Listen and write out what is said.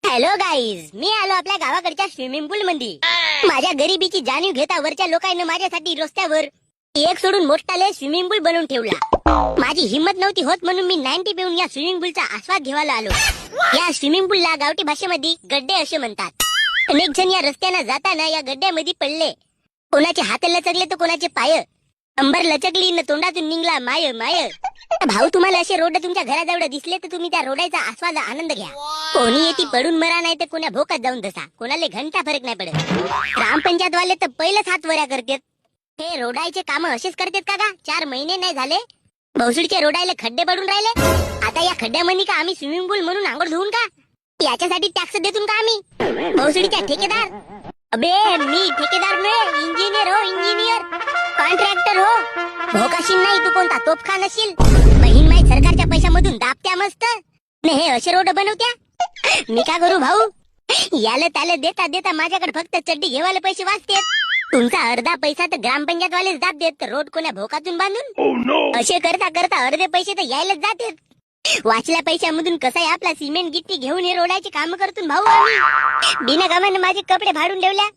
Hello guys, मी आलो आपल्या गावाकडच्या स्विमिंग पूल मध्ये. माझ्या गरिबीची जाणीव घेता वरच्या लोकांनी माझ्यासाठी रस्त्यावर एक सोडून मोठाले स्विमिंग पूल बनवून ठेवला. माझी हिंमत नव्हती होत म्हणून मी 90 पिऊन या स्विमिंग पूलचा आस्वाद घ्यायला आलो. या स्विमिंग पूलला गावठी भाषेमध्ये गड्डे असे म्हणतात. अनेक जण या रस्त्याने जाताना या गड्ड्यामध्ये पडले. कोणाचे हात लचकले तर कोणाचे पाय. अंबर लचकली न तोंडातून निघला माय माय. भाऊ, तुम्हाला असे रोड तुमच्या घराजवळ दिसले तर तुम्ही त्या रोडाचा आस्वाद आनंद घ्या. कोणी येते पडून मरा नाही तर कोणा भोकात जाऊन तसा. कोणाला घंटा फरक नाही पडत. ग्रामपंचायत वाले तर पहिलेच हात वऱ्या करतात. हे रोडायचे काम असेच करतात का? 4 महिने नाही झाले भोसडीचे रोडायला खड्डे पडून राहिले. आता या खड्ड्यामध्ये का आम्ही स्विमिंग पूल म्हणून आंघोळ धुवून का? याच्यासाठी टॅक्स देतून का आम्ही? भोसडीच्या ठेकेदार. अबे मी ठेकेदार नाही, इंजिनियर हो, इंजिनियर, कॉन्ट्रॅक्टर हो. भोकाशीन नाही तू कोणता तोफखा नशील. बहीण माई सरकारच्या पैशामधून दाबत्या मस्त ने हे असे रोड बनवत्या. मी का करू भाऊ? याला त्याला देता देता माझ्याकडे फक्त चड्डी घेवायला पैसे वाचतेत. तुमचा अर्धा पैसा तर ग्रामपंचायत वालेच दाब देत. तर रोड कोण्या भोकातून बांधून असे करता करता अर्धे पैसे तर यायलाच जातात. वाचल्या पैशामधून कसा आहे आपला सिमेंट गिट्टी घेऊन हे रोडाचे काम करतून भाऊ आम्ही. बिना कामाने माझे कपडे फाडून ठेवल्या.